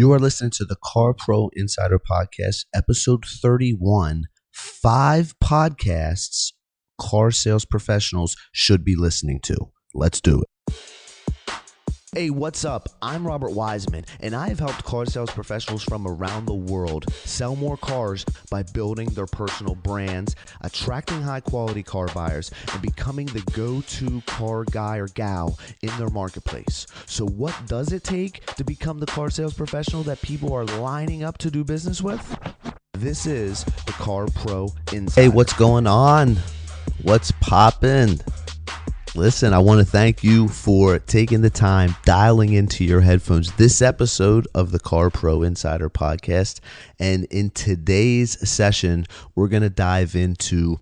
You are listening to the Car Pro Insider Podcast, episode 31, 5 podcasts car sales professionals should be listening to. Let's do it. Hey, what's up? I'm Robert Wiseman, and I have helped car sales professionals from around the world sell more cars by building their personal brands, attracting high-quality car buyers, and becoming the go-to car guy or gal in their marketplace. So what does it take to become the car sales professional that people are lining up to do business with? This is the Car Pro Insider. Hey, what's going on? What's poppin'? Listen, I want to thank you for taking the time, dialing into your headphones this episode of the Car Pro Insider Podcast. And in today's session, we're going to dive into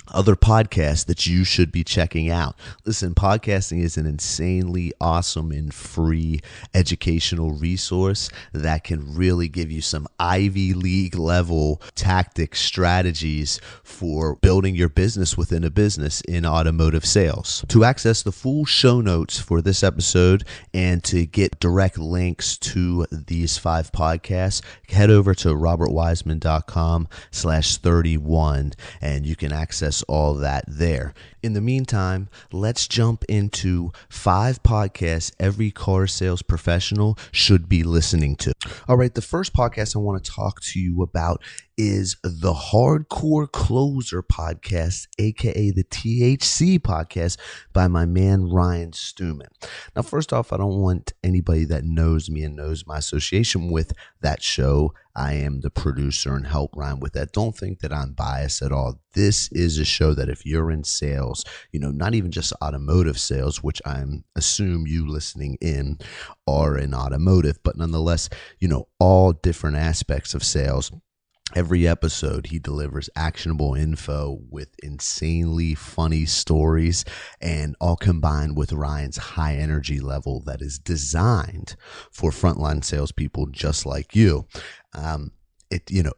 other podcasts that you should be checking out. Listen, podcasting is an insanely awesome and free educational resource that can really give you some Ivy League level tactics, strategies for building your business within a business in automotive sales. To access the full show notes for this episode and to get direct links to these 5 podcasts, head over to robertwiseman.com/31 and you can access all that there. In the meantime, let's jump into 5 podcasts every car sales professional should be listening to. All right, the first podcast I want to talk to you about is the Hardcore Closer podcast, aka the THC podcast by my man Ryan Stewman. Now, first off, I don't want anybody that knows me and knows my association with that show. I am the producer and help Ryan with that. Don't think that I'm biased at all. This is a show that if you're in sales, not even just automotive sales, which I'm assume you listening in are in automotive, but nonetheless, all different aspects of sales. Every episode, he delivers actionable info with insanely funny stories, and all combined with Ryan's high energy level that is designed for frontline salespeople just like you.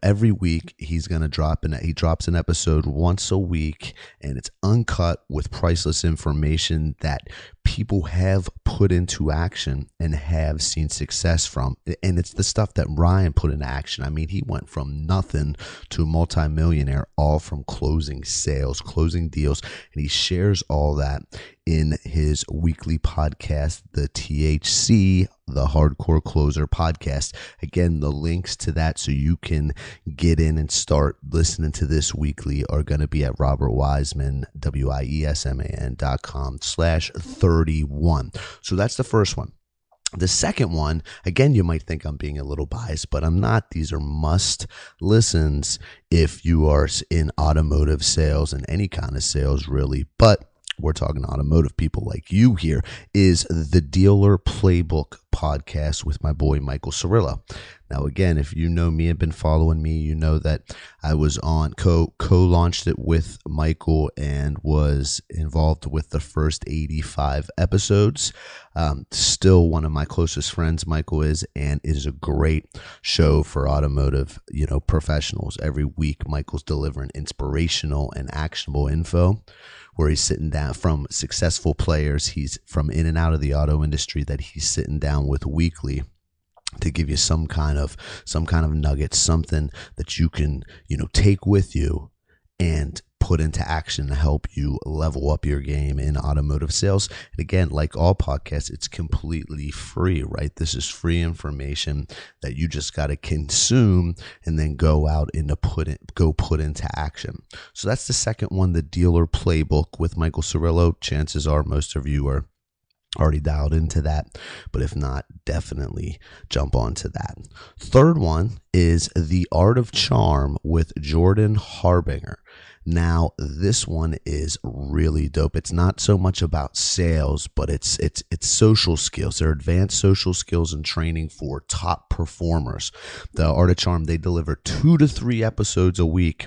Every week he's going to he drops an episode once a week, and it's uncut with priceless information that people have put into action and have seen success from. And it's the stuff that Ryan put into action. I mean, he went from nothing to a multimillionaire, all from closing sales, closing deals. And he shares all that in his weekly podcast, the THC, the Hardcore Closer podcast. Again, the links to that so you can get in and start listening to this weekly are going to be at robertwiseman, wiesman.com/31. So that's the first one. The second one, again, you might think I'm being a little biased, but I'm not. These are must listens if you are in automotive sales and any kind of sales really, but we're talking automotive people like you here, is the Dealer Playbook podcast with my boy Michael Cirillo. Now, again, if you know me and been following me, you know that I was on co-launched it with Michael and was involved with the first 85 episodes. Still one of my closest friends, Michael is, and it is a great show for automotive, professionals. Every week, Michael's delivering inspirational and actionable info, where he's sitting down from successful players. He's from in and out of the auto industry that he's sitting down with weekly to give you some kind of nugget, something that you can, take with you and put into action to help you level up your game in automotive sales. And again, like all podcasts, it's completely free, right? This is free information that you just got to consume and then go out and put into action. So that's the second one, the Dealer Playbook with Michael Cirillo. Chances are most of you are already dialed into that, but if not, definitely jump onto that. Third one is The Art of Charm with Jordan Harbinger. Now, this one is really dope. It's not so much about sales, but it's social skills. They're advanced social skills and training for top performers. The Art of Charm, they deliver 2 to 3 episodes a week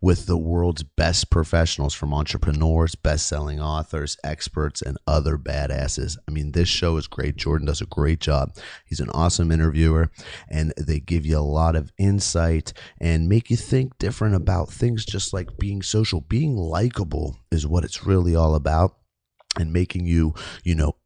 with the world's best professionals, from entrepreneurs, best-selling authors, experts, and other badasses. I mean, this show is great. Jordan does a great job. He's an awesome interviewer, and they give you a lot of insight and make you think different about things, just like being social. Being likable is what it's really all about. and making you,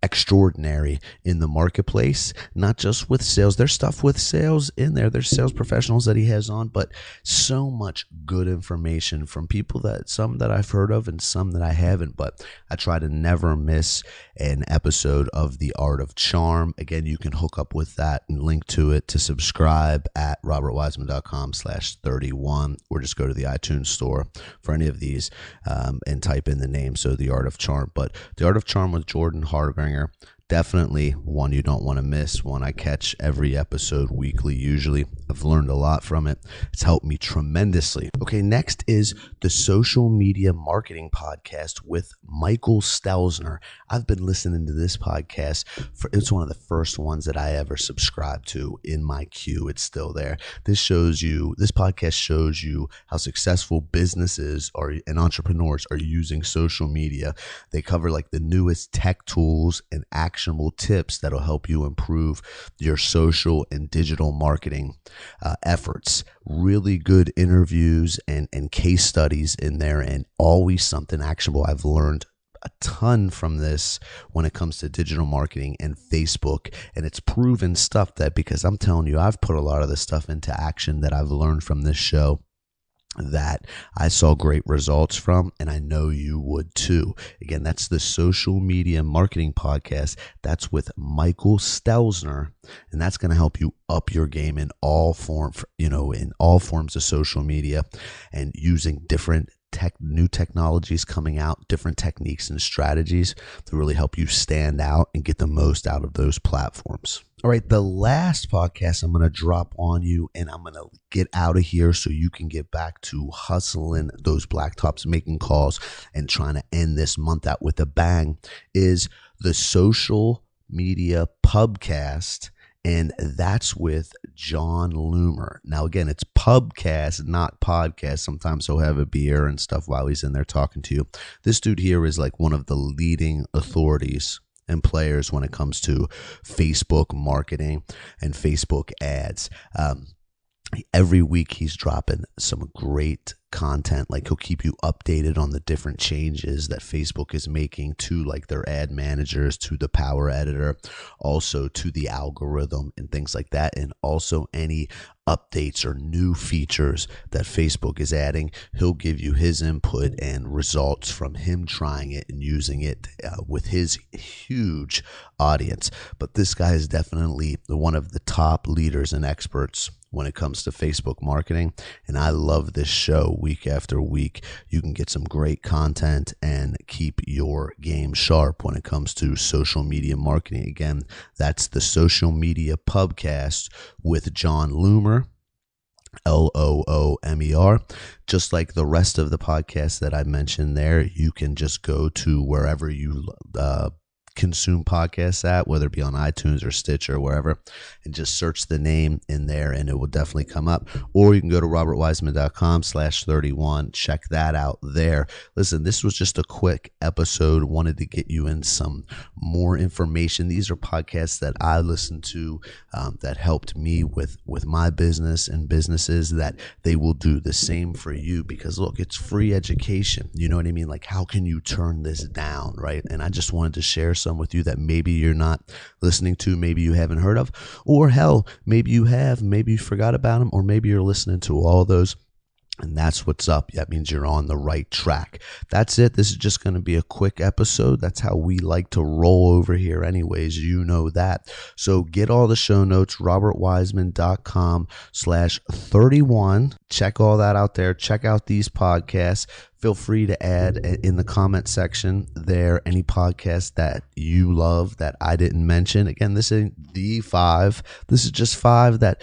extraordinary in the marketplace, not just with sales. There's stuff with sales in there. There's sales professionals that he has on, but so much good information from people some that I've heard of and some that I haven't, but I try to never miss an episode of The Art of Charm. Again, you can hook up with that and link to it to subscribe at robertwiseman.com/31, or just go to the iTunes store for any of these and type in the name. So The Art of Charm. But The Art of Charm with Jordan Harbinger, definitely one you don't want to miss, one I catch every episode weekly usually. I've learned a lot from it. It's helped me tremendously. Okay, next is the Social Media Marketing Podcast with Michael Stelzner. I've been listening to this podcast it's one of the first ones that I ever subscribed to in my queue. It's still there. This podcast shows you how successful businesses and entrepreneurs are using social media. They cover like the newest tech tools and actionable tips that'll help you improve your social and digital marketing efforts. Really good interviews and case studies in there, and always something actionable. I've learned a ton from this when it comes to digital marketing and Facebook, and it's proven stuff that, because I'm telling you, I've put a lot of the stuff into action that I've learned from this show that I saw great results from, and I know you would too. Again, that's the Social Media Marketing Podcast. That's with Michael Stelzner, and that's going to help you up your game in all forms of social media, and using different new technologies coming out, different techniques and strategies to really help you stand out and get the most out of those platforms. All right, the last podcast I'm going to drop on you, and I'm going to get out of here so you can get back to hustling those blacktops, making calls, and trying to end this month out with a bang, is the Social Media Pubcast. And that's with John Loomer. Now, again, it's pubcast, not podcast. Sometimes he'll have a beer and stuff while he's in there talking to you. This dude here is like one of the leading authorities and players when it comes to Facebook marketing and Facebook ads. Every week he's dropping some great content. Like, he'll keep you updated on the different changes that Facebook is making to like their ad managers, to the power editor, also to the algorithm and things like that. And also any updates or new features that Facebook is adding. He'll give you his input and results from him trying it and using it with his huge audience. But this guy is definitely one of the top leaders and experts when it comes to Facebook marketing. And I love this show week after week. You can get some great content and keep your game sharp when it comes to social media marketing. Again, that's the Social Media Pubcast with John Loomer, Loomer. Just like the rest of the podcasts that I mentioned there, you can just go to wherever you consume podcasts at, whether it be on iTunes or Stitcher or wherever, and just search the name in there and it will definitely come up. Or you can go to robertwiseman.com/31. Check that out there. Listen, this was just a quick episode. Wanted to get you in some more information. These are podcasts that I listen to that helped me with my business and businesses, that they will do the same for you, because look, it's free education. You know what I mean? Like, how can you turn this down, right? And I just wanted to share some with you that maybe you're not listening to, maybe you haven't heard of, or hell, maybe you have, maybe you forgot about them, or maybe you're listening to all those. And that's what's up. That means you're on the right track. That's it. This is just going to be a quick episode. That's how we like to roll over here anyways. You know that. So get all the show notes, robertwiseman.com/31. Check all that out there. Check out these podcasts. Feel free to add in the comment section there any podcast that you love that I didn't mention. Again, this isn't the 5. This is just 5 that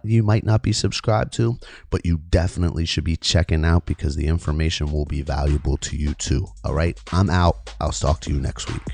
you might not be subscribed to, but you definitely should be checking out, because the information will be valuable to you too. All right, I'm out. I'll talk to you next week.